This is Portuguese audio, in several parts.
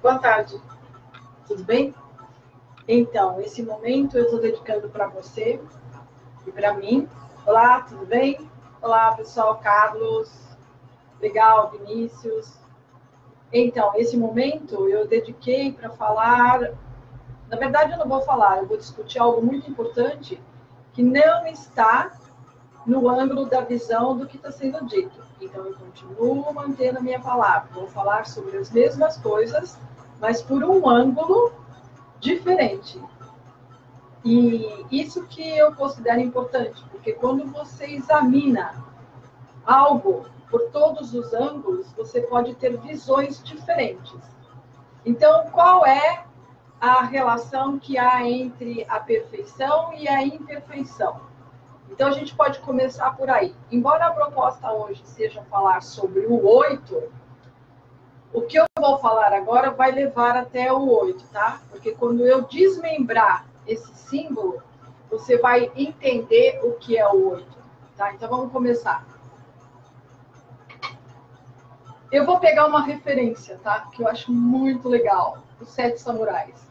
Boa tarde, tudo bem? Então, esse momento eu estou dedicando para você e para mim. Olá, tudo bem? Olá, pessoal, Carlos, legal, Vinícius. Então, esse momento eu dediquei para falar. Na verdade, eu não vou falar, eu vou discutir algo muito importante que não está no ângulo da visão do que está sendo dito. Então, eu continuo mantendo a minha palavra. Vou falar sobre as mesmas coisas, mas por um ângulo diferente. E isso que eu considero importante, porque quando você examina algo por todos os ângulos, você pode ter visões diferentes. Então, qual é a relação que há entre a perfeição e a imperfeição? Então, a gente pode começar por aí. Embora a proposta hoje seja falar sobre o 8, o que eu vou falar agora vai levar até o 8, tá? Porque quando eu desmembrar esse símbolo, você vai entender o que é o 8, tá? Então, vamos começar. Eu vou pegar uma referência, tá? Que eu acho muito legal. Os 7 Samurais.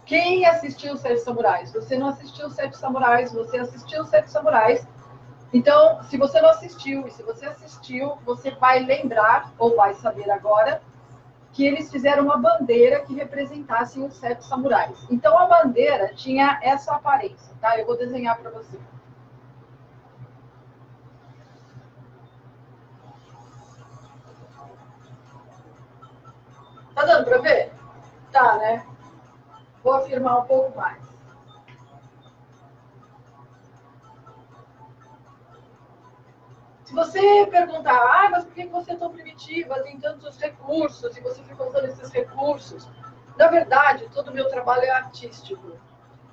Quem assistiu os 7 Samurais? Você não assistiu os 7 Samurais, você assistiu os 7 Samurais. Então, se você não assistiu e se você assistiu, você vai lembrar, ou vai saber agora, que eles fizeram uma bandeira que representasse os 7 samurais. Então, a bandeira tinha essa aparência, tá? Eu vou desenhar para você. Tá dando para ver? Tá, né? Vou afirmar um pouco mais. Se você perguntar, mas por que você é tão primitiva, tem tantos recursos, e você fica usando esses recursos? Na verdade, todo o meu trabalho é artístico.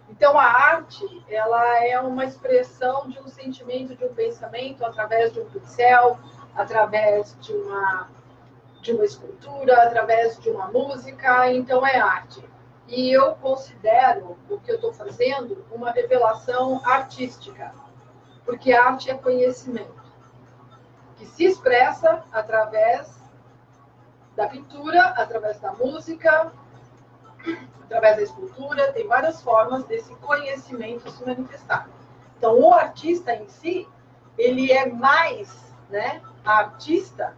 Então, a arte, ela é uma expressão de um sentimento, de um pensamento, através de um pincel, através de uma escultura, através de uma música. Então, é arte. E eu considero o que eu estou fazendo uma revelação artística, porque arte é conhecimento, que se expressa através da pintura, através da música, através da escultura. Tem várias formas desse conhecimento se manifestar. Então, o artista em si, ele é mais, né, artista,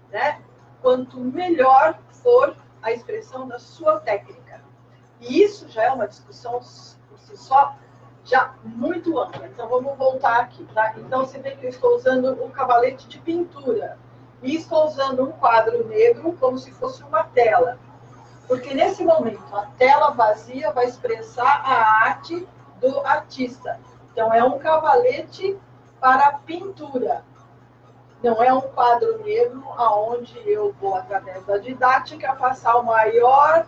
né, quanto melhor for a expressão da sua técnica. E isso já é uma discussão por si só, já muito ampla. Então, vamos voltar aqui, tá? Então, você vê que eu estou usando um cavalete de pintura. E estou usando um quadro negro como se fosse uma tela. Porque, nesse momento, a tela vazia vai expressar a arte do artista. Então, é um cavalete para pintura. Não é um quadro negro onde eu vou, através da didática, passar o maior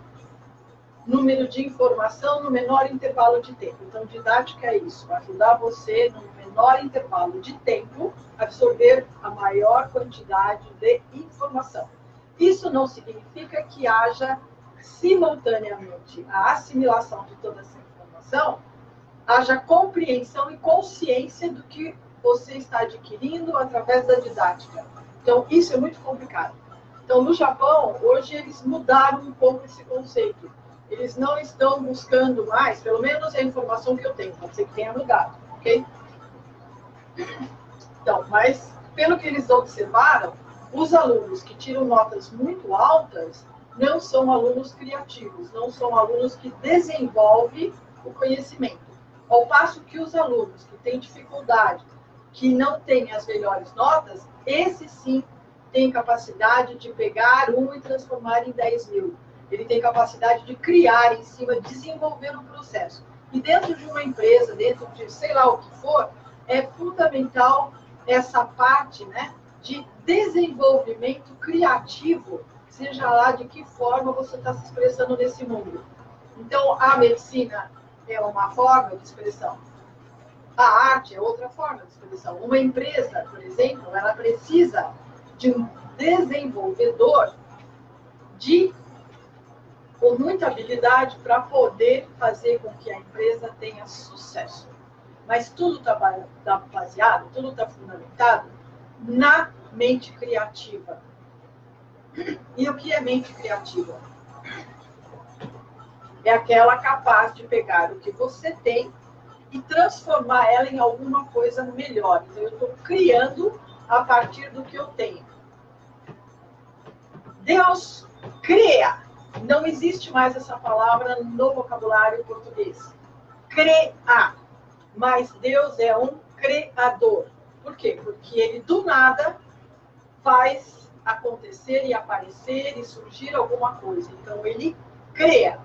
número de informação no menor intervalo de tempo. Então, didática é isso, ajudar você, no menor intervalo de tempo, absorver a maior quantidade de informação. Isso não significa que haja simultaneamente a assimilação de toda essa informação, haja compreensão e consciência do que você está adquirindo através da didática. Então, isso é muito complicado. Então, no Japão, hoje eles mudaram um pouco esse conceito. Eles não estão buscando mais, pelo menos é a informação que eu tenho, pode ser que tenha mudado, ok? Então, mas pelo que eles observaram, os alunos que tiram notas muito altas não são alunos criativos, não são alunos que desenvolvem o conhecimento. Ao passo que os alunos que têm dificuldade, que não têm as melhores notas, esses sim têm capacidade de pegar um e transformar em 10 mil. Ele tem capacidade de criar em cima, desenvolver um processo. E dentro de uma empresa, dentro de sei lá o que for, é fundamental essa parte, né, de desenvolvimento criativo, seja lá de que forma você está se expressando nesse mundo. Então, a medicina é uma forma de expressão. A arte é outra forma de expressão. Uma empresa, por exemplo, ela precisa de um desenvolvedor com muita habilidade para poder fazer com que a empresa tenha sucesso. Mas tudo está baseado, tudo está fundamentado na mente criativa. E o que é mente criativa? é aquela capaz de pegar o que você tem e transformar ela em alguma coisa melhor. Então, eu estou criando a partir do que eu tenho. Deus cria. Não existe mais essa palavra no vocabulário português. Criar. Mas Deus é um criador. Por quê? Porque ele do nada faz acontecer e aparecer e surgir alguma coisa. Então ele cria.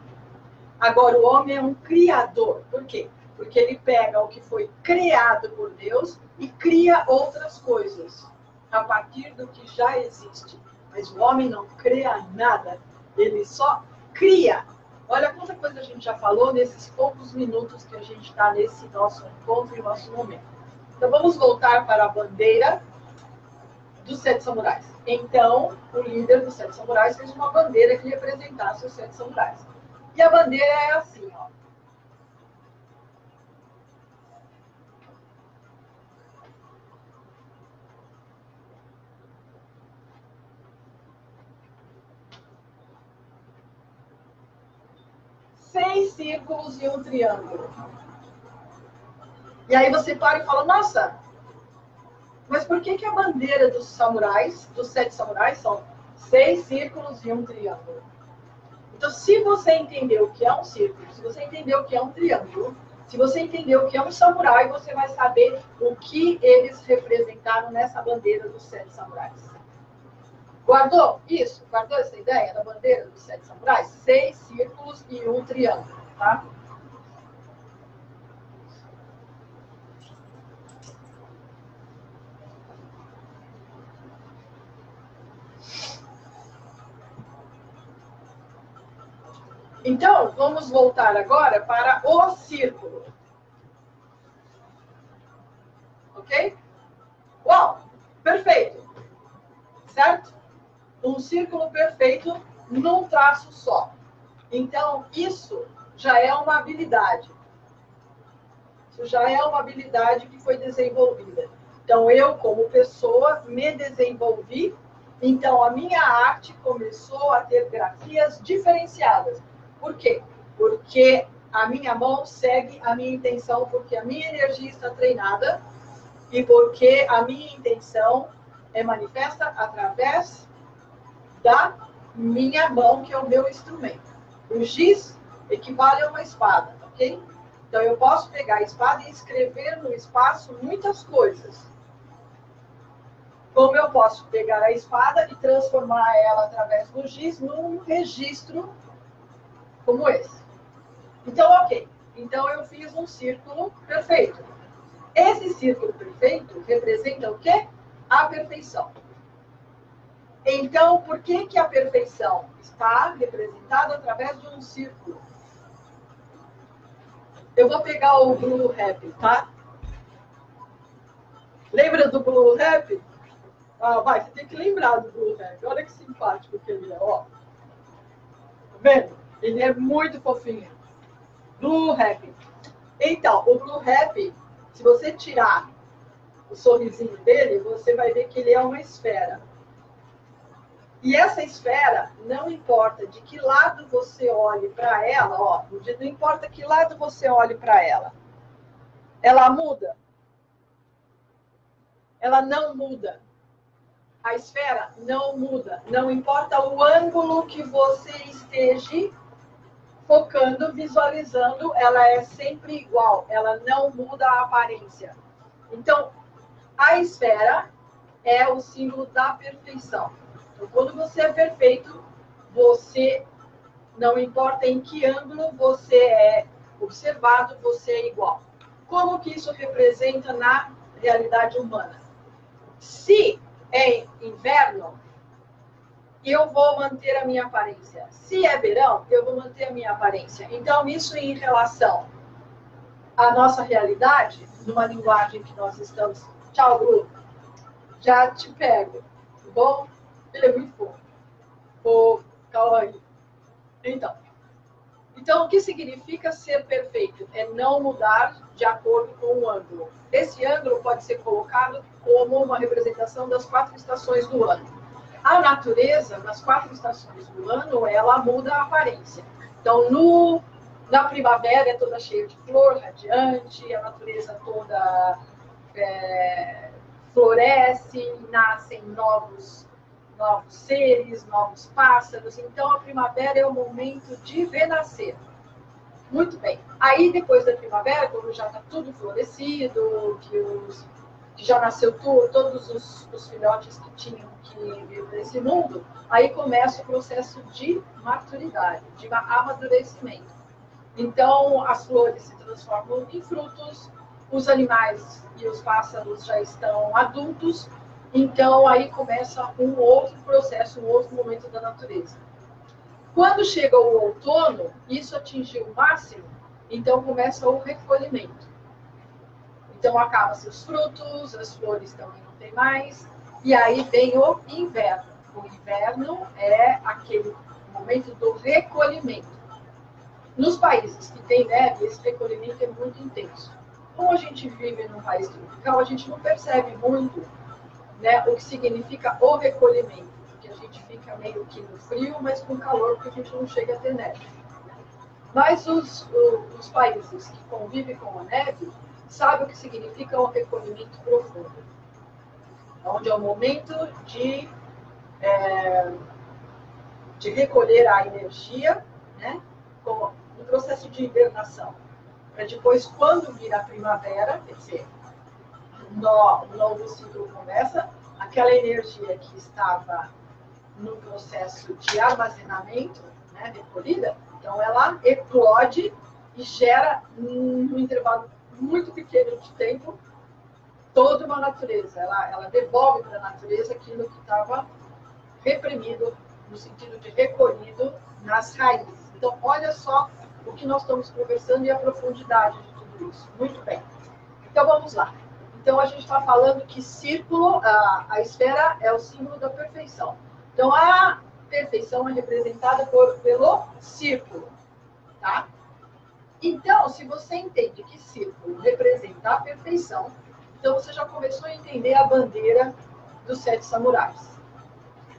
Agora o homem é um criador. Por quê? Porque ele pega o que foi criado por Deus e cria outras coisas a partir do que já existe. Mas o homem não cria nada. Ele só cria. Olha quanta coisa a gente já falou nesses poucos minutos que a gente está nesse nosso encontro e nosso momento. Então vamos voltar para a bandeira dos 7 samurais. Então, o líder dos 7 samurais fez uma bandeira que representasse os 7 samurais. E a bandeira é assim, ó. Seis círculos e um triângulo. E aí você para e fala, nossa, mas por que a bandeira dos samurais, dos 7 samurais, são 6 círculos e um triângulo? Então, se você entender o que é um círculo, se você entender o que é um triângulo, se você entender o que é um samurai, você vai saber o que eles representaram nessa bandeira dos 7 samurais. Guardou isso? Guardou essa ideia da bandeira dos 7 samurais? 6 círculos e um triângulo, tá? Então, vamos voltar agora para o círculo. Ok? Uau! Perfeito! Certo? Um círculo perfeito num traço só. Então, isso já é uma habilidade. Isso já é uma habilidade que foi desenvolvida. Então, eu, como pessoa, me desenvolvi. Então, a minha arte começou a ter grafias diferenciadas. Por quê? Porque a minha mão segue a minha intenção, porque a minha energia está treinada e porque a minha intenção é manifesta através da minha mão, que é o meu instrumento. O giz equivale a uma espada, ok? Então, eu posso pegar a espada e escrever no espaço muitas coisas. Como eu posso pegar a espada e transformar ela através do giz num registro como esse. Então, ok. Então, eu fiz um círculo perfeito. Esse círculo perfeito representa o quê? A perfeição. Então, por que a perfeição está representada através de um círculo? Eu vou pegar o Blue Rap, tá? Lembra do Blue Rap? Ah, vai, você tem que lembrar do Blue Rap. Olha que simpático que ele é, ó. Tá vendo? Ele é muito fofinho. Blue Rap. Então, o Blue Rap, se você tirar o sorrisinho dele, você vai ver que ele é uma esfera. E essa esfera, não importa de que lado você olhe para ela, ó, não importa que lado você olhe para ela muda? Ela não muda. A esfera não muda. Não importa o ângulo que você esteja focando, visualizando, ela é sempre igual. Ela não muda a aparência. Então, a esfera é o símbolo da perfeição. Então, quando você é perfeito, você, não importa em que ângulo você é observado, você é igual. Como que isso representa na realidade humana? Se é inverno, eu vou manter a minha aparência. Se é verão, eu vou manter a minha aparência. Então, isso em relação à nossa realidade, numa linguagem que nós estamos... Tchau, Bruno. Já te pego. Tá bom? Ele é muito fofo. Ô, calma aí. Então, o que significa ser perfeito? É não mudar de acordo com o ângulo. Esse ângulo pode ser colocado como uma representação das 4 estações do ano. A natureza, nas 4 estações do ano, ela muda a aparência. Então, no Na primavera é toda cheia de flor, radiante, a natureza toda floresce, nascem novos seres, novos pássaros. Então, a primavera é o momento de renascer. Muito bem. Aí, depois da primavera, quando já está tudo florescido, que já nasceu todos os filhotes que tinham que viver nesse mundo, aí começa o processo de maturidade, de amadurecimento. Então, as flores se transformam em frutos, os animais e os pássaros já estão adultos, então aí começa um outro processo, um outro momento da natureza. Quando chega o outono, isso atingiu o máximo, então começa o recolhimento. Então acabam-se os frutos, as flores também não tem mais, e aí vem o inverno. O inverno é aquele momento do recolhimento. Nos países que tem neve, esse recolhimento é muito intenso. Como a gente vive num país tropical, a gente não percebe muito, né, o que significa o recolhimento, porque a gente fica meio que no frio, mas com calor, porque a gente não chega a ter neve. Mas os países que convivem com a neve sabem o que significa o recolhimento profundo, onde é o momento de recolher a energia, né, no processo de hibernação, para depois, quando vir a primavera, quer dizer, o novo ciclo começa, aquela energia que estava no processo de armazenamento, né, recolhida, então ela eclode e gera, num intervalo muito pequeno de tempo, toda uma natureza. Ela devolve para a natureza aquilo que estava reprimido, no sentido de recolhido nas raízes. Então, olha só o que nós estamos conversando e a profundidade de tudo isso. Muito bem. Então, vamos lá. Então, a gente está falando que círculo, a esfera é o símbolo da perfeição. Então, a perfeição é representada pelo círculo, tá? Então, se você entende que círculo representa a perfeição, então você já começou a entender a bandeira dos 7 samurais,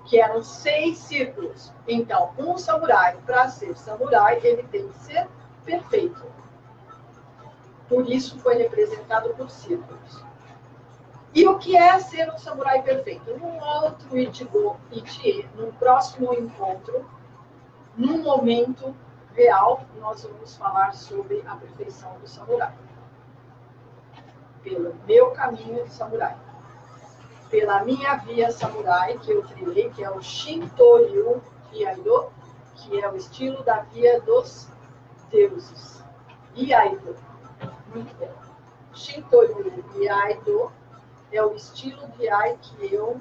que eram 6 círculos. Então, um samurai, para ser samurai, ele tem que ser perfeito. Por isso foi representado por círculos. E o que é ser um samurai perfeito? Num outro Ichie, num próximo encontro, num momento real, nós vamos falar sobre a perfeição do samurai. Pelo meu caminho de samurai. Pela minha via samurai, que eu trilhei, que é o Shinto-ryu Iaido, que é o estilo da via dos deuses. Iaido. Muito bem. Shinto-ryu Iaido é o estilo de Ai que eu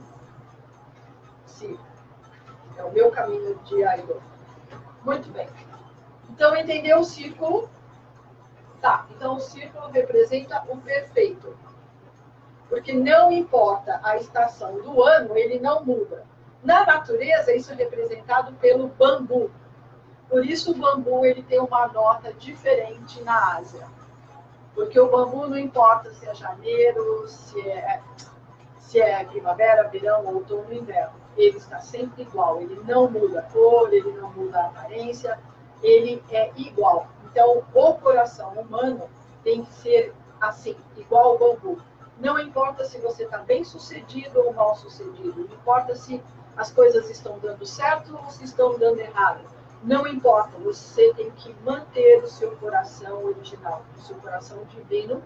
sigo. É o meu caminho de Iaido. Muito bem. Então, entendeu o círculo? Tá, então o círculo representa o perfeito. Porque não importa a estação do ano, ele não muda. Na natureza, isso é representado pelo bambu. Por isso o bambu ele tem uma nota diferente na Ásia. Porque o bambu não importa se é janeiro, se é primavera, verão, outono, inverno. Ele está sempre igual, ele não muda a cor, ele não muda a aparência, ele é igual. Então, o coração humano tem que ser assim, igual ao bambu. Não importa se você está bem sucedido ou mal sucedido, não importa se as coisas estão dando certo ou se estão dando errado. Não importa, você tem que manter o seu coração original, o seu coração divino,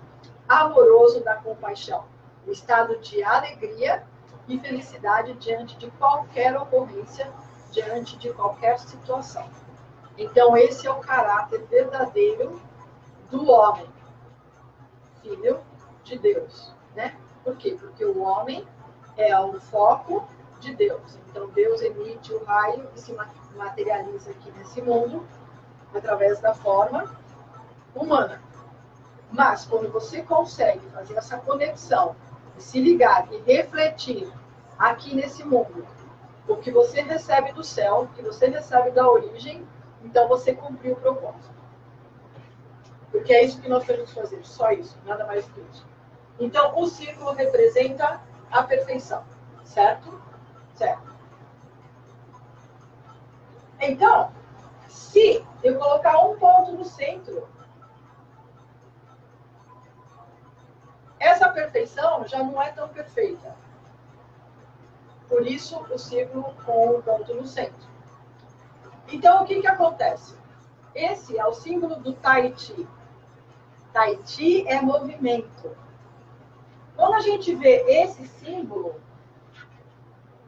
amoroso da compaixão. O estado de alegria e felicidade diante de qualquer ocorrência, diante de qualquer situação. Então, esse é o caráter verdadeiro do homem, filho de Deus, né? Por quê? Porque o homem é o foco de Deus. Então, Deus emite o raio e se materializa aqui nesse mundo através da forma humana. Mas, quando você consegue fazer essa conexão, se ligar e refletir aqui nesse mundo, o que você recebe do céu, o que você recebe da origem, então você cumpriu o propósito. Porque é isso que nós temos que fazer, só isso, nada mais que isso. Então, o círculo representa a perfeição, certo? Certo. Então, Se eu colocar um ponto no centro, essa perfeição já não é tão perfeita. Por isso, o círculo com o ponto no centro. Então, o que acontece? Esse é o símbolo do Tai Chi. Tai Chi é movimento. Quando a gente vê esse símbolo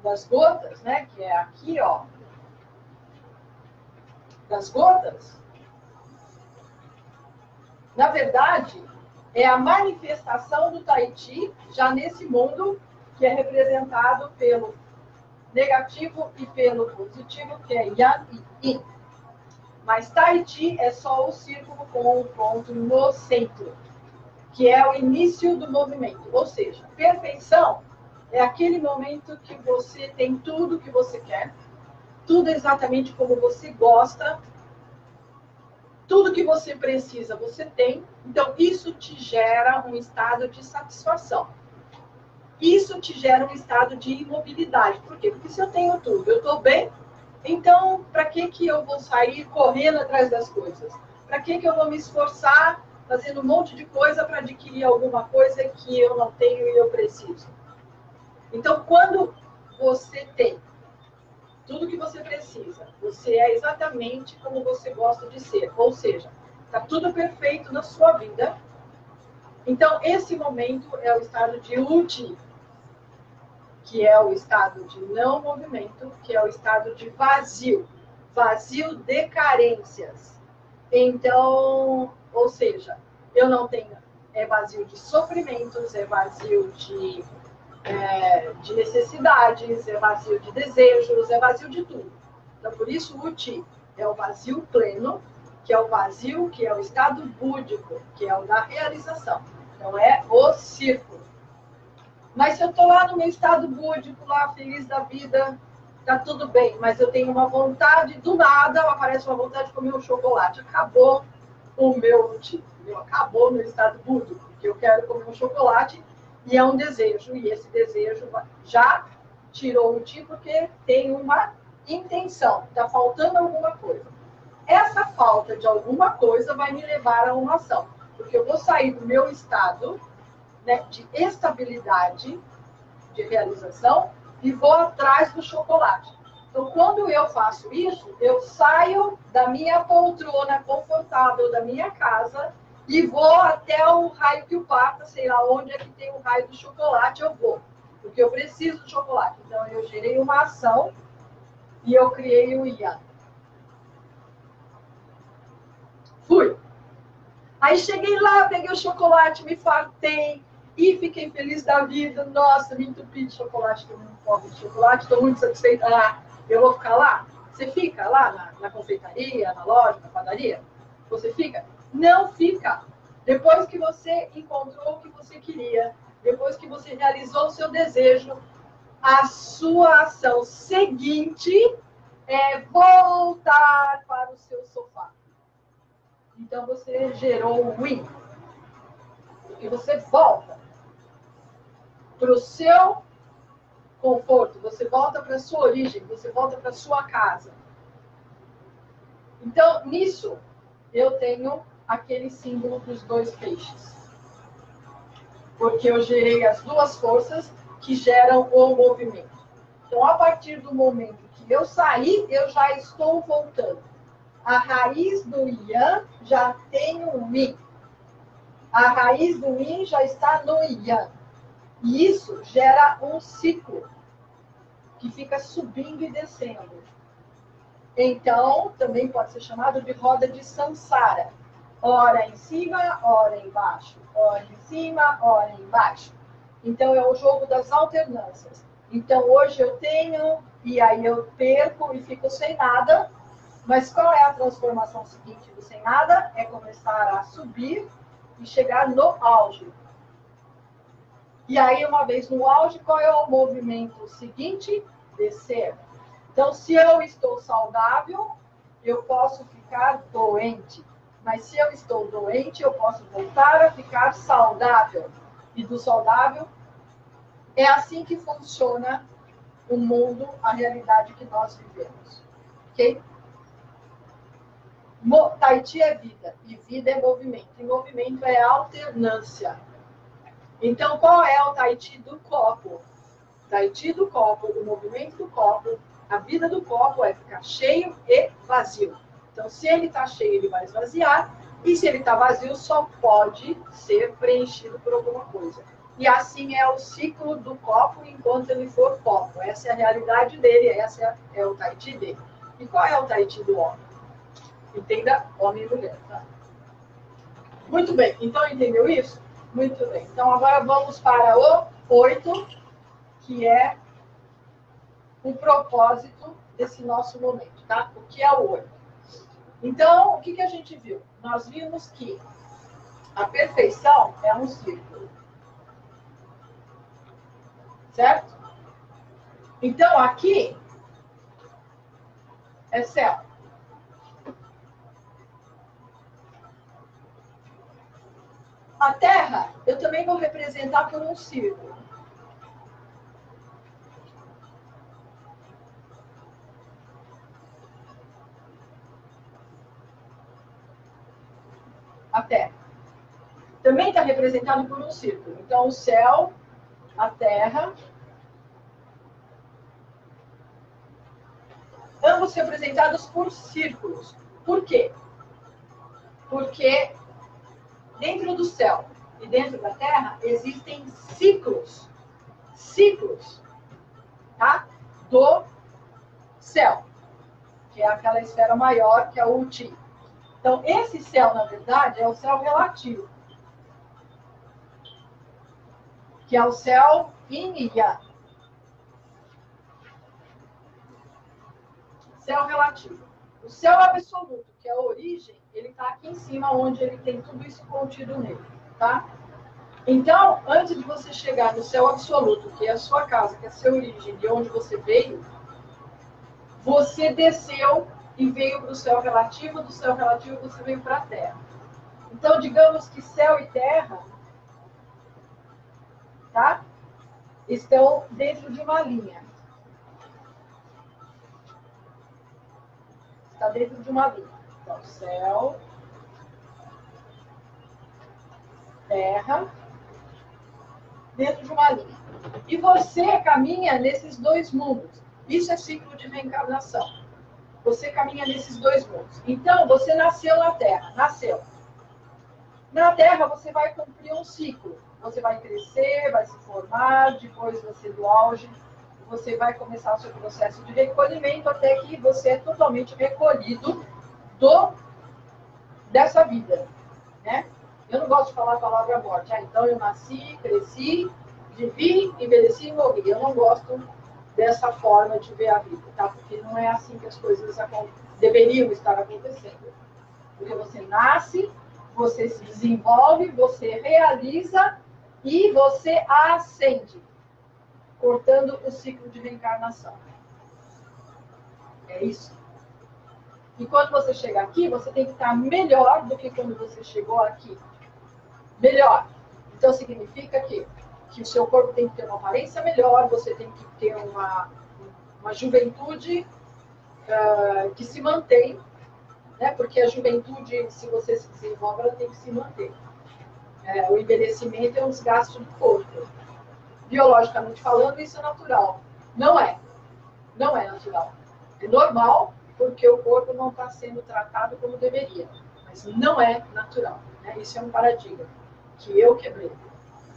das gotas, né, que é aqui, ó, das gotas, na verdade, é a manifestação do Tai Chi já nesse mundo que é representado pelo negativo e pelo positivo, que é Yang e Yin. Mas Tai Chi é só o círculo com o ponto no centro, que é o início do movimento. Ou seja, perfeição é aquele momento que você tem tudo que você quer, tudo exatamente como você gosta, tudo que você precisa você tem. Então, isso te gera um estado de satisfação. Isso te gera um estado de imobilidade. Por quê? Porque se eu tenho tudo, eu estou bem, então, para que eu vou sair correndo atrás das coisas? Para que eu vou me esforçar fazendo um monte de coisa para adquirir alguma coisa que eu não tenho e eu preciso? Então, quando você tem tudo que você precisa, você é exatamente como você gosta de ser. Ou seja, está tudo perfeito na sua vida. Então, esse momento é o estado de Uti, que é o estado de não movimento, que é o estado de vazio. Vazio de carências. Então, ou seja, eu não tenho... É vazio de sofrimentos, é vazio de necessidades, é vazio de desejos, é vazio de tudo. Então, por isso, o Uti é o vazio pleno, que é o vazio, que é o estado búdico, que é o da realização. Então, é o círculo. Mas se eu estou lá no meu estado búdico, lá feliz da vida, tá tudo bem, mas eu tenho uma vontade, do nada aparece uma vontade de comer um chocolate. Acabou o meu Uti, acabou o meu estado búdico, porque eu quero comer um chocolate. E é um desejo, e esse desejo já tirou o Ti porque tem uma intenção, está faltando alguma coisa. Essa falta de alguma coisa vai me levar a uma ação, porque eu vou sair do meu estado, né, de estabilidade, de realização, e vou atrás do chocolate. Então, quando eu faço isso, eu saio da minha poltrona confortável da minha casa e vou até o raio que o parta, sei lá onde é que tem o raio do chocolate, eu vou. Porque eu preciso de chocolate. Então, eu gerei uma ação e eu criei o Yang. Fui. Aí cheguei lá, peguei o chocolate, me fartei e fiquei feliz da vida. Nossa, me entupi de chocolate, estou muito pobre de chocolate, estou muito satisfeita. Ah, eu vou ficar lá? Você fica lá na confeitaria, na loja, na padaria? Você fica? Não fica. Depois que você encontrou o que você queria, depois que você realizou o seu desejo, a sua ação seguinte é voltar para o seu sofá. Então você gerou o win. E você volta para o seu conforto, você volta para a sua origem, você volta para a sua casa. Então, nisso, eu tenho aquele símbolo dos dois peixes. Porque eu gerei as duas forças que geram o movimento. Então, a partir do momento que eu saí, eu já estou voltando. A raiz do Yang já tem um Yin. A raiz do Yin já está no Yang. E isso gera um ciclo que fica subindo e descendo. Então, também pode ser chamado de roda de samsara. Ora em cima, ora embaixo. Ora em cima, ora embaixo. Então, é o jogo das alternâncias. Então, hoje eu tenho, e aí eu perco e fico sem nada. Mas qual é a transformação seguinte do sem nada? É começar a subir e chegar no auge. E aí, uma vez no auge, qual é o movimento seguinte? Descer. Então, se eu estou saudável, eu posso ficar doente. Mas se eu estou doente, eu posso voltar a ficar saudável. E do saudável, é assim que funciona o mundo, a realidade que nós vivemos. Ok? Tahiti é vida, e vida é movimento. E movimento é alternância. Então, qual é o Tahiti do copo? Tahiti do copo, o movimento do copo, a vida do copo é ficar cheio e vazio. Então, se ele está cheio, ele vai esvaziar. E se ele está vazio, só pode ser preenchido por alguma coisa. E assim é o ciclo do copo enquanto ele for copo. Essa é a realidade dele, essa é o Tahiti dele. E qual é o Tahiti do homem? Entenda homem e mulher, tá? Muito bem, então entendeu isso? Muito bem. Então agora vamos para o 8, que é o propósito desse nosso momento, tá? O que é o 8? Então, o que a gente viu? Nós vimos que a perfeição é um círculo. Certo? Então, aqui é céu. A Terra, eu também vou representar por um círculo. A Terra. Também está representado por um círculo. Então, o céu, a Terra, ambos representados por círculos. Por quê? Porque dentro do céu e dentro da Terra existem ciclos. Ciclos, tá? Do céu, que é aquela esfera maior, que é o Uti. Então, esse céu, na verdade, é o céu relativo, que é o céu Yin e Yang. Céu relativo. O céu absoluto, que é a origem, ele está aqui em cima, onde ele tem tudo isso contido nele, tá? Então, antes de você chegar no céu absoluto, que é a sua casa, que é a sua origem, de onde você veio, você desceu e veio para o céu relativo, do céu relativo você veio para a Terra. Então, digamos que céu e Terra, tá? Estão dentro de uma linha. Está dentro de uma linha. Então, céu, Terra, dentro de uma linha. E você caminha nesses dois mundos. Isso é ciclo de reencarnação. Você caminha nesses dois mundos. Então, você nasceu na Terra. Nasceu. Na Terra, você vai cumprir um ciclo. Você vai crescer, vai se formar, depois você do auge, você vai começar o seu processo de recolhimento até que você é totalmente recolhido dessa vida, né? Eu não gosto de falar a palavra morte. Então eu nasci, cresci, vivi, envelheci e morri. Eu não gosto dessa forma de ver a vida, tá? Porque não é assim que as coisas deveriam estar acontecendo. Porque você nasce, você se desenvolve, você realiza e você ascende, cortando o ciclo de reencarnação. É isso. E quando você chega aqui, você tem que estar melhor do que quando você chegou aqui. Melhor. Então, significa que o seu corpo tem que ter uma aparência melhor, você tem que ter uma juventude que se mantém, né? Porque a juventude, se você se desenvolve, ela tem que se manter. O envelhecimento é um desgaste do corpo. Biologicamente falando, isso é natural. Não é. Não é natural. É normal, porque o corpo não está sendo tratado como deveria. Mas não é natural. Né? Isso é um paradigma que eu quebrei.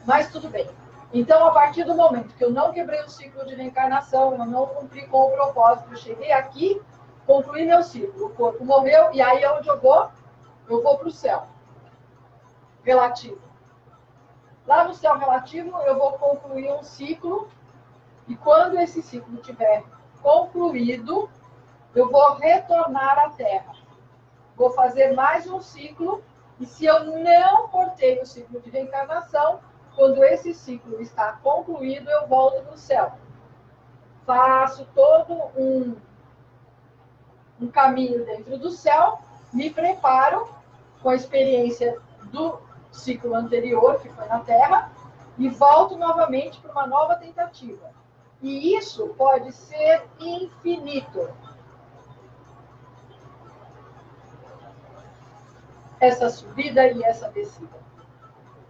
Mas tudo bem. Então, a partir do momento que eu não quebrei o ciclo de reencarnação, eu não cumpri com o propósito, eu cheguei aqui, concluí meu ciclo. O corpo morreu, e aí onde eu vou? Eu vou para o céu relativo. Lá no céu relativo, eu vou concluir um ciclo, e quando esse ciclo tiver concluído, eu vou retornar à Terra. Vou fazer mais um ciclo, e se eu não cortei o ciclo de reencarnação, quando esse ciclo está concluído, eu volto no céu. Faço todo um caminho dentro do céu, me preparo com a experiência do ciclo anterior, que foi na Terra, e volto novamente para uma nova tentativa. E isso pode ser infinito. essa subida e essa descida.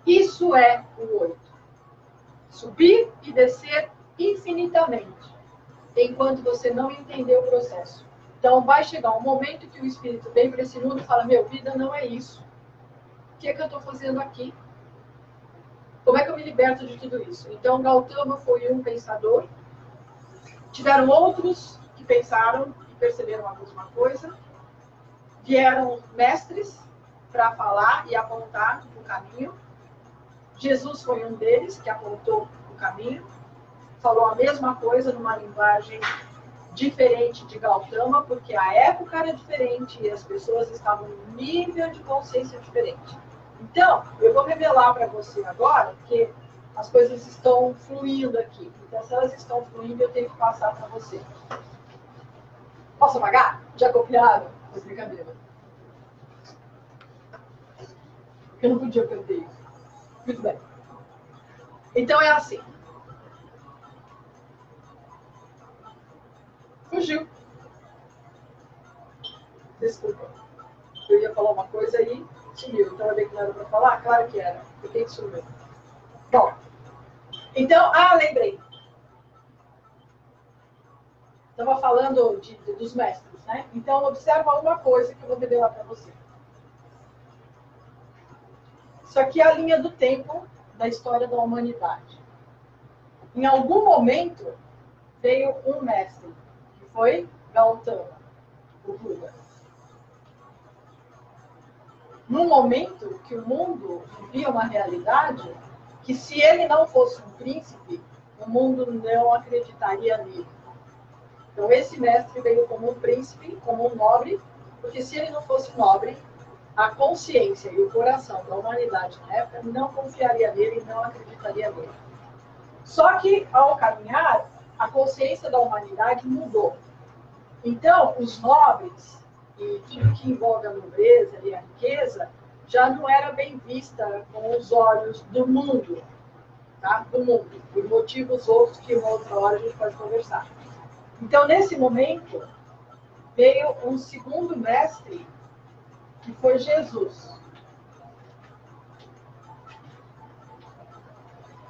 Isso é o 8. Subir e descer infinitamente, enquanto você não entender o processo. Então, vai chegar um momento que o Espírito vem para esse mundo e fala, meu, vida não é isso. O que é que eu estou fazendo aqui? Como é que eu me liberto de tudo isso? Então, Gautama foi um pensador. Tiveram outros que pensaram e perceberam a mesma coisa. Vieram mestres para falar e apontar o caminho. Jesus foi um deles que apontou o caminho. Falou a mesma coisa numa linguagem diferente de Gautama, porque a época era diferente e as pessoas estavam num nível de consciência diferente. Então, eu vou revelar para você agora, porque as coisas estão fluindo aqui. Então, se elas estão fluindo, eu tenho que passar para você. Posso apagar? Já copiaram? Foi brincadeira. Eu não podia perder isso. Muito bem. Então, é assim. Fugiu. Desculpa. Eu ia falar uma coisa e sumiu. Então, eu vi que não era para falar? Claro que era. Por que sumiu? Bom. Então, lembrei. Estava falando dos mestres, né? Então, observa uma coisa que eu vou revelar para você. Isso aqui é a linha do tempo da história da humanidade. Em algum momento, veio um mestre, que foi Gautama, o Buda. Num momento que o mundo vivia uma realidade que, se ele não fosse um príncipe, o mundo não acreditaria nele. Então, esse mestre veio como um príncipe, como um nobre, porque se ele não fosse nobre, a consciência e o coração da humanidade na época não confiaria nele e não acreditaria nele. Só que, ao caminhar, a consciência da humanidade mudou. Então, os nobres e tudo que envolve a nobreza e a riqueza já não era bem vista com os olhos do mundo, tá? Do mundo, por motivos outros que uma outra hora a gente pode conversar. Então, nesse momento, veio um segundo mestre, que foi Jesus.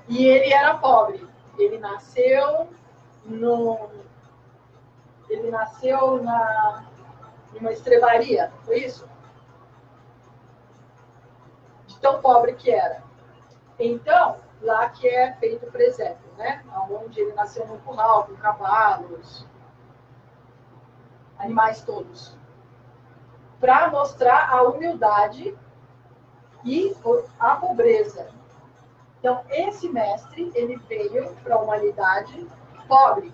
E ele era pobre. Ele nasceu numa estrebaria, foi isso? De tão pobre que era. Então, lá que é feito o presépio, né? Onde ele nasceu num curral, com cavalos, animais todos. Para mostrar a humildade e a pobreza. Então, esse mestre, ele veio para a humanidade pobre,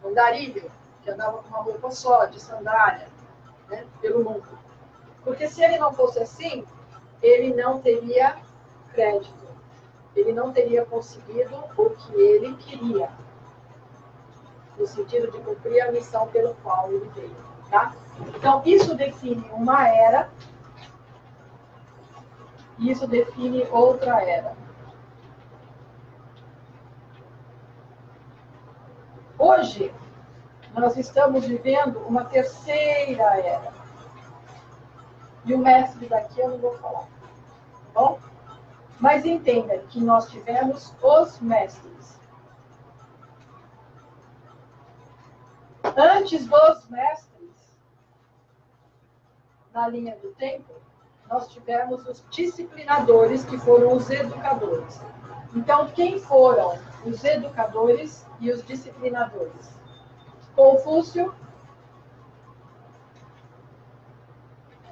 andarilho, que andava com uma roupa só, de sandália, né, pelo mundo. Porque se ele não fosse assim, ele não teria crédito. Ele não teria conseguido o que ele queria. No sentido de cumprir a missão pelo qual ele veio. Tá? Então, isso define uma era. E isso define outra era. Hoje, nós estamos vivendo uma terceira era. E o mestre daqui eu não vou falar. Tá bom? Mas entenda que nós tivemos os mestres. Antes dos mestres, na linha do tempo, nós tivemos os disciplinadores, que foram os educadores. Então, quem foram os educadores e os disciplinadores? Confúcio,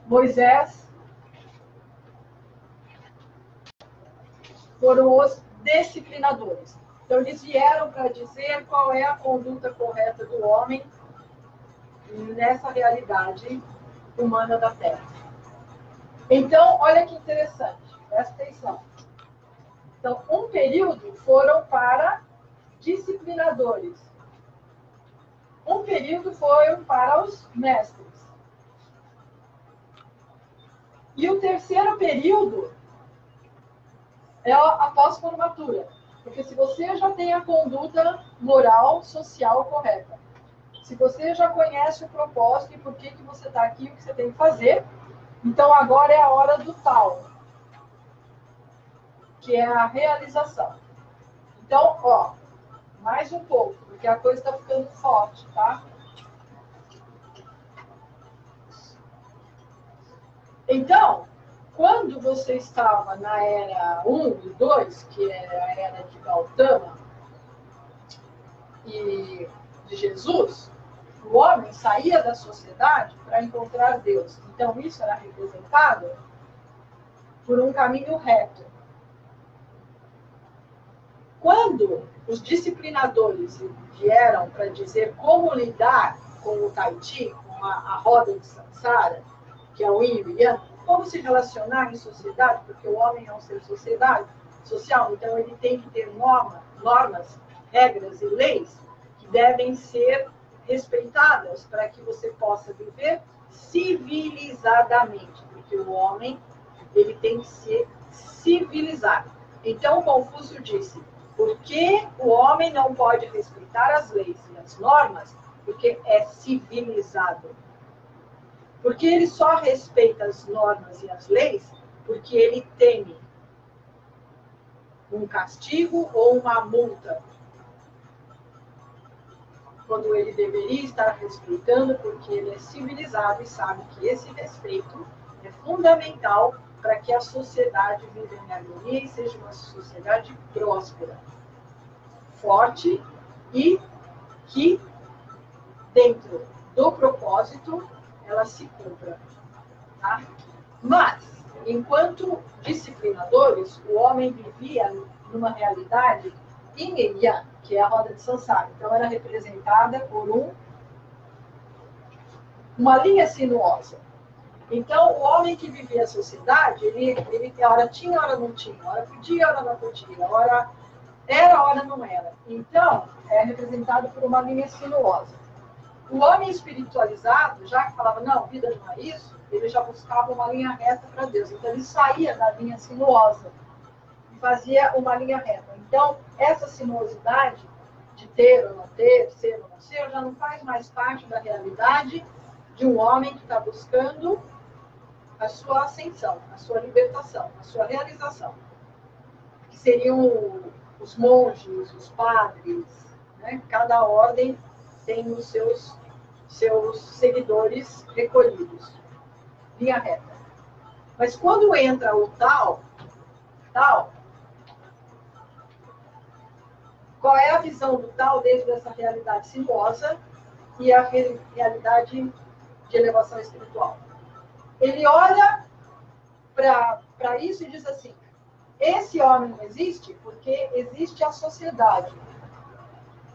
Moisés, foram os disciplinadores. Então, eles vieram para dizer qual é a conduta correta do homem nessa realidade humana da Terra. Então, olha que interessante, presta atenção. Então, um período foram para disciplinadores. Um período foram para os mestres. E o terceiro período é a pós-formatura. Porque se você já tem a conduta moral, social correta, se você já conhece o propósito e por que você está aqui, o que você tem que fazer, Então agora é a hora do tal, que é a realização. Então, ó, mais um pouco, porque a coisa está ficando forte, tá? Então, quando você estava na era 1 e 2, que é a era de Gautama e de Jesus, o homem saía da sociedade para encontrar Deus. Então, isso era representado por um caminho reto. Quando os disciplinadores vieram para dizer como lidar com o Taiti, com a roda de Samsara, que é o Yin e o Yang, como se relacionar em sociedade, porque o homem é um ser social, então ele tem que ter normas, regras e leis que devem ser respeitadas para que você possa viver civilizadamente, porque o homem ele tem que ser civilizado. Então Confúcio disse: por que o homem não pode respeitar as leis e as normas? Porque é civilizado. Porque ele só respeita as normas e as leis porque ele teme um castigo ou uma multa. Quando ele deveria estar respeitando, porque ele é civilizado e sabe que esse respeito é fundamental para que a sociedade viva em harmonia e seja uma sociedade próspera, forte e que, dentro do propósito, ela se cumpra. Tá? Mas, enquanto disciplinadores, o homem vivia numa realidade yin e yang, que é a roda de Sansara. Então, era representada por uma linha sinuosa. Então, o homem que vivia a sociedade, ele hora tinha, hora não tinha, hora podia, hora não podia, hora era, hora não era. Então, é representado por uma linha sinuosa. O homem espiritualizado, já que falava, não, vida não é isso, ele já buscava uma linha reta para Deus. Então, ele saía da linha sinuosa e fazia uma linha reta. Então, essa sinuosidade de ter ou não ter, ser ou não ser, já não faz mais parte da realidade de um homem que está buscando a sua ascensão, a sua libertação, a sua realização. Que seriam os monges, os padres, né? Cada ordem tem os seus seguidores recolhidos. Linha reta. Mas quando entra o tal, qual é a visão do tal dentro dessa realidade sinuosa e a realidade de elevação espiritual? Ele olha para isso e diz assim: esse homem não existe porque existe a sociedade.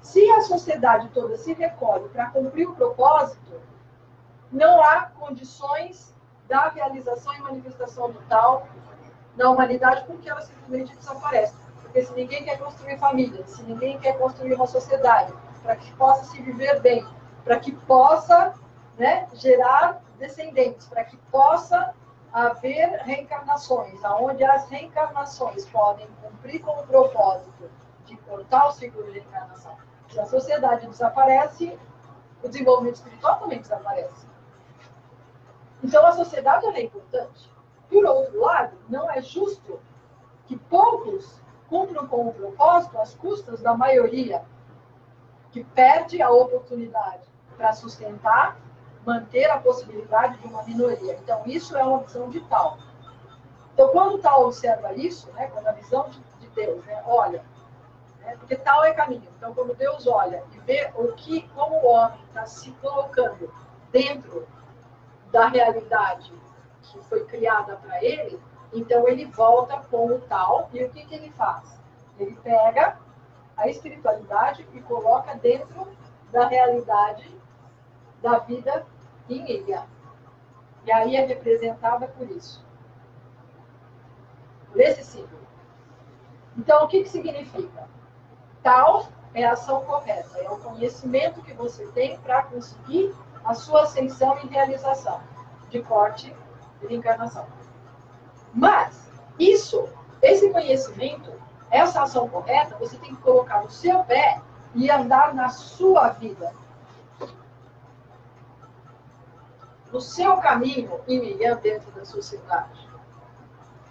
Se a sociedade toda se recolhe para cumprir o propósito, não há condições da realização e manifestação do tal na humanidade, porque ela simplesmente desaparece. Porque se ninguém quer construir família, se ninguém quer construir uma sociedade, para que possa se viver bem, para que possa, né, gerar descendentes, para que possa haver reencarnações, onde as reencarnações podem cumprir com o propósito de cortar o ciclo de reencarnação. Se a sociedade desaparece, o desenvolvimento espiritual também desaparece. Então, a sociedade é importante. Por outro lado, não é justo que poucos cumpram com o propósito às custas da maioria, que perde a oportunidade para sustentar, manter a possibilidade de uma minoria. Então, isso é uma visão de tal. Então, quando tal observa isso, né, quando a visão de Deus, né, olha, né, porque tal é caminho. Então, quando Deus olha e vê como o homem está se colocando dentro da realidade que foi criada para ele, então ele volta com o tal, e o que ele faz? Ele pega a espiritualidade e coloca dentro da realidade da vida em Ilha. E aí é representada por isso. Por esse símbolo. Então, o que significa? Tal é a ação correta, é o conhecimento que você tem para conseguir a sua ascensão e realização de corte e de encarnação. Mas, esse conhecimento, essa ação correta, você tem que colocar no seu pé e andar na sua vida. no seu caminho iria dentro da sociedade.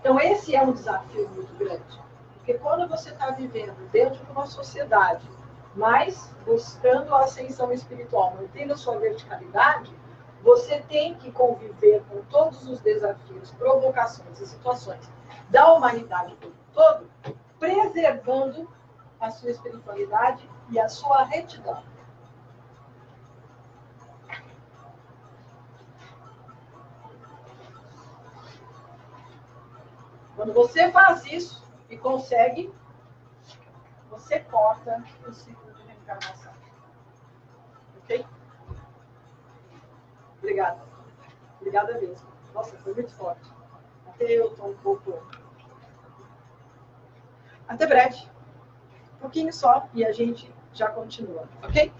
Então, esse é um desafio muito grande. Porque quando você está vivendo dentro de uma sociedade, mas buscando a ascensão espiritual, mantendo a sua verticalidade, você tem que conviver com todos os desafios, provocações e situações da humanidade como um todo, preservando a sua espiritualidade e a sua retidão. Quando você faz isso e consegue, você corta o ciclo de reencarnação. Ok? Obrigada. Obrigada mesmo. Nossa, foi muito forte. Até eu estou um pouco... Até breve. Um pouquinho só e a gente já continua. Ok?